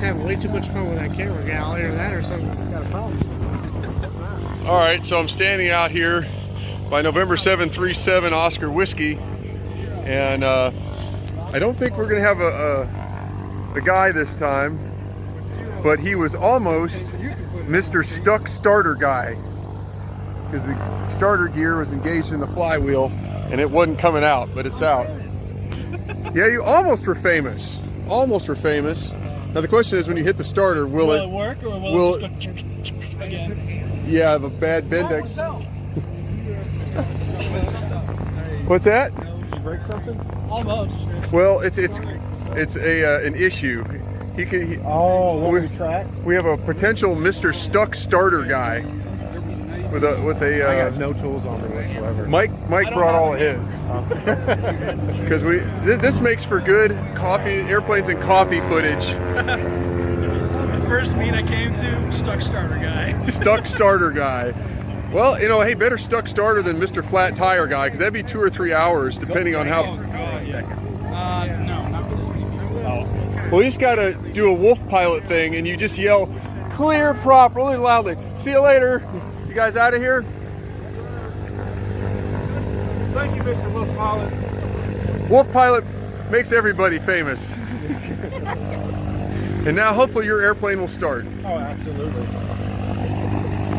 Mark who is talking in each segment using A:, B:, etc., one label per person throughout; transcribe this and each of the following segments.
A: having way too much fun with that camera gal. Either that or something's got a problem.
B: All right, so I'm standing out here by November 737 Oscar Whiskey, and I don't think we're gonna have a guy this time, but he was almost Mr. Stuck Starter Guy, because the starter gear was engaged in the flywheel and it wasn't coming out, but it's out. Yeah, you almost were famous. Almost were famous. Now the question is, when you hit the starter, will it
A: work or will it just go again?
B: Yeah, I have a bad Bendix. What's that?
A: Did you break something? Almost.
B: Well, it's an issue. We have a potential Mr. Stuck Starter Guy with a.
C: I got no tools on me whatsoever.
B: Mike brought all of his because this makes for good airplanes and coffee footage.
A: The first meet I came to, Stuck Starter Guy.
B: Stuck Starter Guy. Well, you know, hey, better Stuck Starter than Mr. Flat Tire Guy, because that'd be 2 or 3 hours depending on how.
A: No, not really. Oh.
B: Well, you just gotta do a wolf pilot thing, and you just yell "clear prop" really loudly. See you later. You guys out of here?
A: Thank you, Mr. Wolf Pilot.
B: Wolf Pilot makes everybody famous. And now hopefully your airplane will start.
A: Oh, absolutely.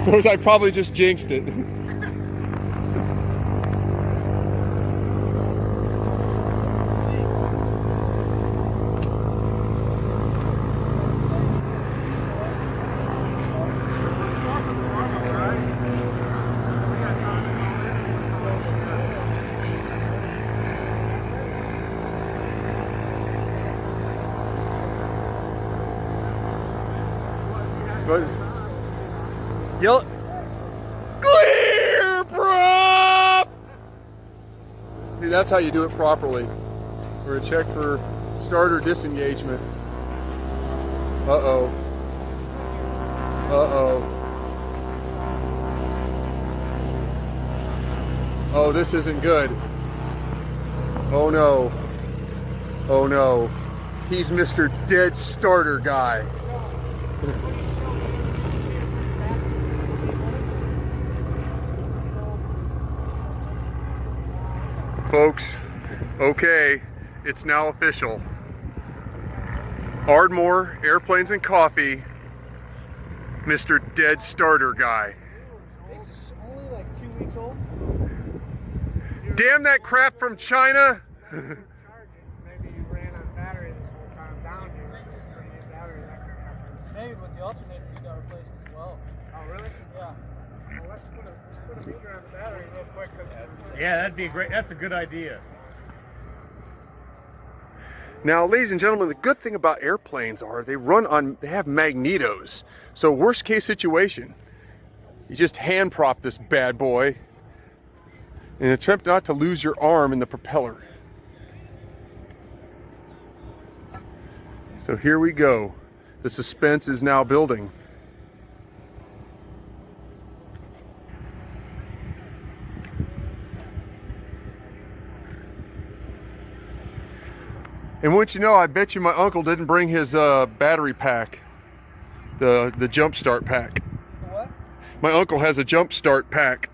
B: Whereas I probably just jinxed it. But yell, clear prop! See, that's how you do it properly. We're gonna check for starter disengagement. Uh-oh. Uh-oh. Oh, this isn't good. Oh no. Oh no. He's Mr. Dead Starter Guy. Folks, okay, it's now official. Ardmore Airplanes and Coffee, Mr. Dead Starter Guy.
A: It's only like 2 weeks old.
B: Damn that crap from China!
A: Maybe you ran on battery this whole time down here. Just bring in battery. Maybe, but the alternator's got replaced as well. Oh, really? Yeah. Well, let's put a meter on the battery real quick.
C: Yeah, that'd be great. That's a good idea.
B: Now, ladies and gentlemen, the good thing about airplanes are they have magnetos. So worst case situation, you just hand prop this bad boy and attempt not to lose your arm in the propeller. So here we go. The suspense is now building. And once you know, I bet you my uncle didn't bring his battery pack, the jump start pack.
A: What?
B: My uncle has a jump start pack.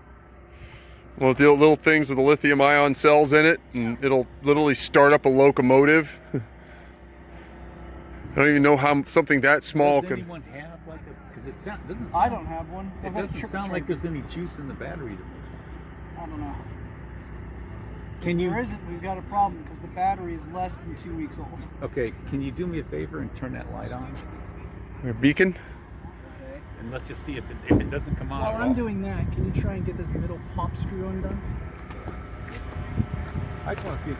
B: Well, with the little things with the lithium ion cells in it, and it'll literally start up a locomotive. I don't even know how something that small
C: Does
B: could.
C: anyone have like a? Because it doesn't.
A: I don't have one.
C: It doesn't sound like there's any juice in the battery to me.
A: I don't know.
C: Can you?
A: There isn't. We've got a problem because the battery is less than 2 weeks old.
C: Okay, can you do me a favor and turn that light on?
B: A beacon?
A: Okay.
C: And let's just see if it doesn't come on.
A: While
C: at
A: I'm
C: all.
A: doing that, can you try and get this middle pop screw undone?
C: I just want to see if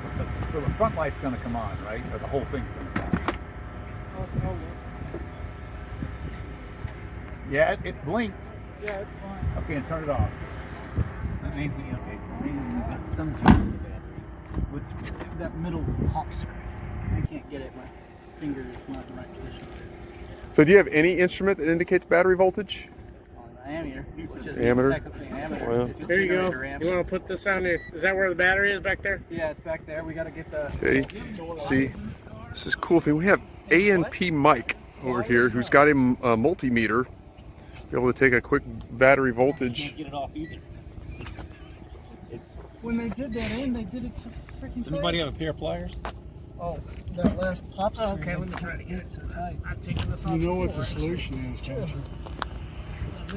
C: so the front light's going to come on, right? Or the whole thing's going to come on.
A: Oh,
C: Yeah, it blinked.
A: yeah, it's fine.
C: Okay, and turn it off. So maybe, okay, so maybe we've got some juice in the battery. What's
A: That middle pop screw. I can't get it. My finger is not in the right position.
B: So do you have any instrument that indicates battery voltage?
A: On the ammeter, which is
B: Ammeter?
A: technically an ammeter.
B: Well.
A: It's a
D: There you go.
A: generator amps.
D: You want to put this on there? Is that where the battery is back there?
A: Yeah, it's back there. We got to get the.
B: Okay, see, this is a cool thing. We have A&P mic over here who's got a multimeter, be able to take a quick battery voltage.
C: Can't get it off either. It's
A: When they did that in, they did it so freaking
C: Does anybody have a pair of pliers?
A: Oh, that last pop.
D: Oh, okay, let me try to get it
A: so tight.
D: I'm taking this off.
E: You know what the
D: before.
E: solution is, don't you?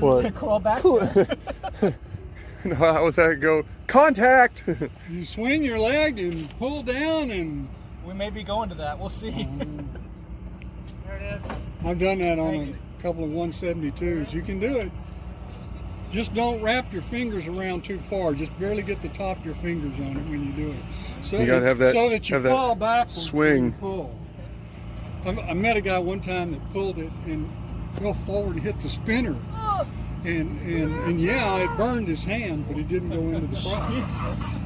B: What?
A: Crawl back.
B: How was that go? Contact!
E: You swing your leg and pull down, and
A: We may be going to that. We'll see.
D: There it is.
E: I've done that on
A: Thank you.
E: a couple of 172s. You can do it. Just don't wrap your fingers around too far. Just barely get the top of your fingers on it when you do it. So
B: You gotta have that-
E: so that you
B: have that
E: fall backwards
B: swing.
E: when you pull. I met a guy one time that pulled it and fell forward and hit the spinner. And yeah, it burned his hand, but it didn't go into the prop.
A: Jesus.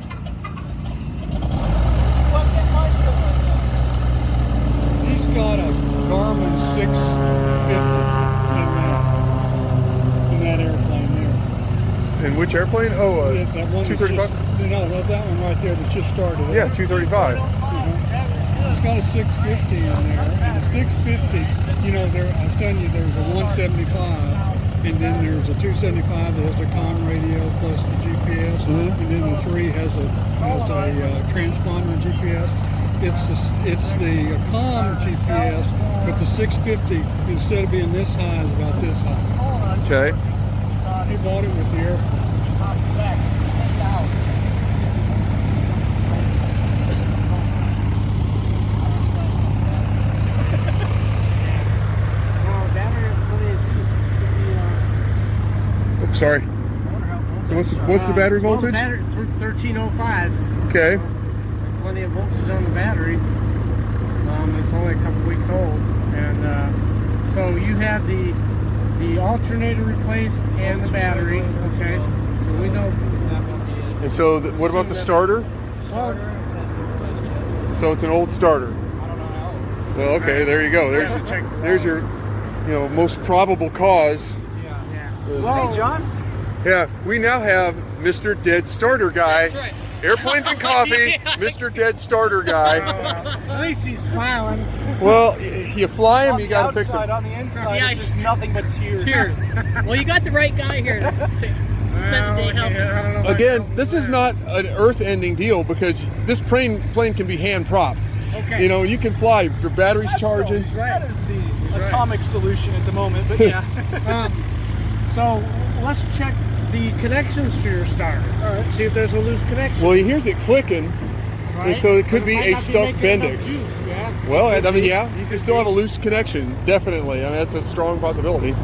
E: He's got a Garmin 650 in that airplane there.
B: In which airplane? Oh,
E: Yeah, that one that's
B: 235?
E: just- No, that one right there that just started.
B: Yeah, 235.
E: It's got a 650 in there. And the 650, you know, I was telling you there's a 175, and then there's a 275 that has a comm radio plus the GPS, and then the 3 has a transponder and GPS. It's the comm GPS, but the 650, instead of being this high, is about this high.
B: Okay.
E: He bought it with the airplane.
B: Oops, sorry. So what's the battery voltage?
D: Well, the battery, 1305.
B: Okay.
D: Plenty of voltage on the battery. It's only a couple weeks old, and so you have the alternator replaced and the battery. Okay, so we know.
B: And so what about the starter?
D: Well,
B: So it's an old starter. Well, okay, there you go. There's your, most probable cause.
A: Hey, John.
B: Yeah, we now have Mr. Dead Starter Guy.
D: That's right.
B: Airplanes and coffee, Mr. Dead Starter Guy.
D: at least he's smiling.
B: Well, you fly him, you gotta fix him.
A: On the inside,
D: Yeah,
A: it's just nothing but tears.
D: Here. Well, you got the right guy here. Spend the day helping.
A: I don't know about
B: Again, this is not an earth-ending deal because this plane can be hand-propped.
D: Okay.
B: You can fly. Your battery's charging.
A: That is the atomic solution at the moment, but yeah.
D: So let's check the connections to your starter.
A: All right.
D: See if there's a loose connection.
B: Well, he hears it clicking,
D: Right?
B: and so it could be
D: might
B: a
D: not be
B: stuck
D: making enough
B: Bendix.
D: juice, yeah.
B: Well, I mean, yeah, you can still have a loose connection, definitely. I mean, that's a strong possibility.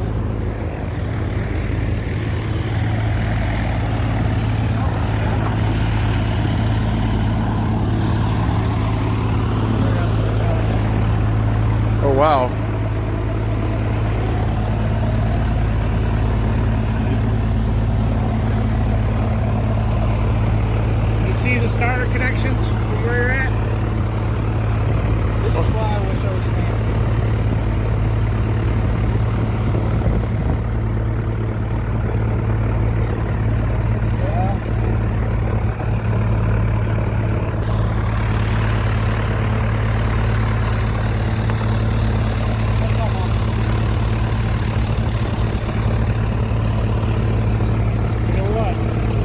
B: Oh, wow.
D: You see the starter connections from where you're at?
A: This is why I wish I was standing.
D: You know what?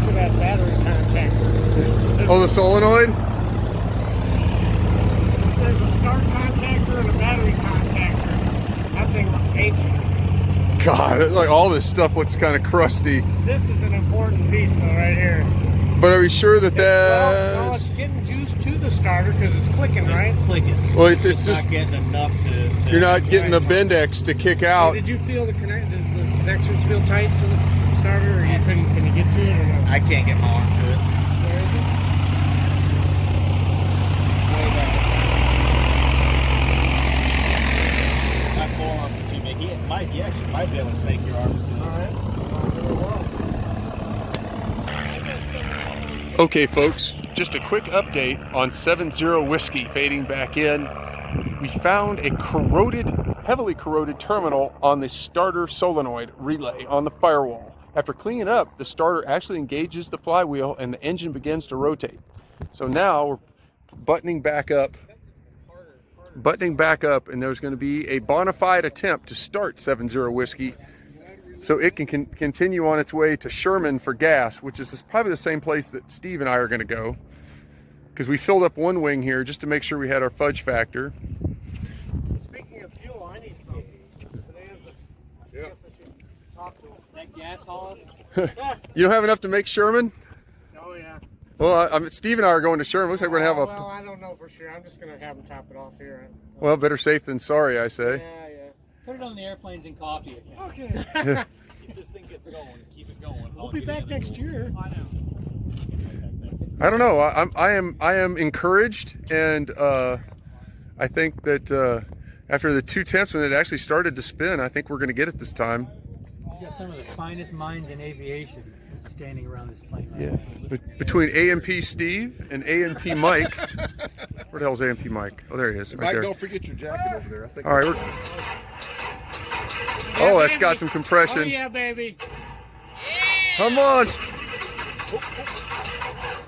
D: Look at that battery contactor.
B: Oh, the solenoid?
D: There's a start contactor and a battery contactor. That thing looks ancient.
B: God, like all this stuff looks kind of crusty.
D: This is an important piece though right here.
B: But are we sure that
D: Well, no,
B: that's...
D: it's getting juice to the starter because it's clicking, right?
C: It's clicking.
B: Well, it's
C: It's
B: just...
C: not getting enough to
B: You're not getting the Bendix to kick
D: So
B: out.
D: did you feel the connections feel tight to the starter, or can you get to it or no?
C: I can't get my arm to it.
D: Where is it?
C: My forearm is too big. He actually might be able to snake your arms to it.
B: Okay, folks, just a quick update on 7-0 Whiskey fading back in. We found a heavily corroded terminal on the starter solenoid relay on the firewall. After cleaning up, the starter actually engages the flywheel and the engine begins to rotate. So now we're buttoning back up buttoning back up, and there's going to be a bona fide attempt to start 7-0 whiskey so it can continue on its way to Sherman for gas, which is probably the same place that Steve and I are going to go, because we filled up one wing here just to make sure we had our fudge factor.
D: Speaking of fuel, I need some. I guess I should talk to him. That gas hauler?
B: You don't have enough to make Sherman?
D: Oh, yeah.
B: Well, Steve and I are going to Sherman. Looks like we're going to have a...
D: Well, I don't know for sure. I'm just going to have them top it off here.
B: Well, better safe than sorry, I say.
D: Yeah.
C: Put it on the airplanes and coffee account.
D: Okay.
C: Keep this thing gets going. Keep it going.
D: We'll be back next year.
C: I know.
B: I don't know. I am encouraged, and I think that after the 2 attempts when it actually started to spin, I think we're going to get it this time.
C: You got some of the finest minds in aviation standing around this plane.
B: Yeah. Between AMP Steve and AMP Mike. Where the hell's AMP Mike? Oh, there he is. Right
F: Mike,
B: there.
F: don't forget your jacket over there. I think
B: All right. Oh, that's got some
D: Oh,
B: compression.
D: yeah, baby.
B: Come on.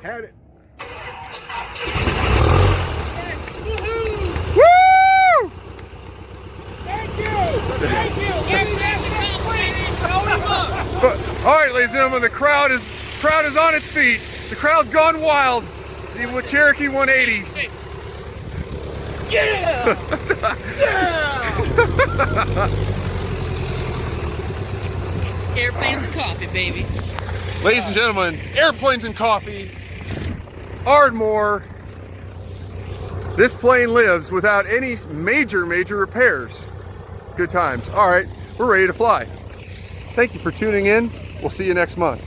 F: had it.
B: Woo!
D: Thank you.
B: All right, ladies and gentlemen, the crowd is on its feet. The crowd's gone wild. The Cherokee 180.
D: Yeah!
G: Airplanes and coffee, baby.
B: Ladies and gentlemen, airplanes and coffee, Ardmore. This plane lives without any major repairs. Good times. All right, we're ready to fly. Thank you for tuning in. We'll see you next month.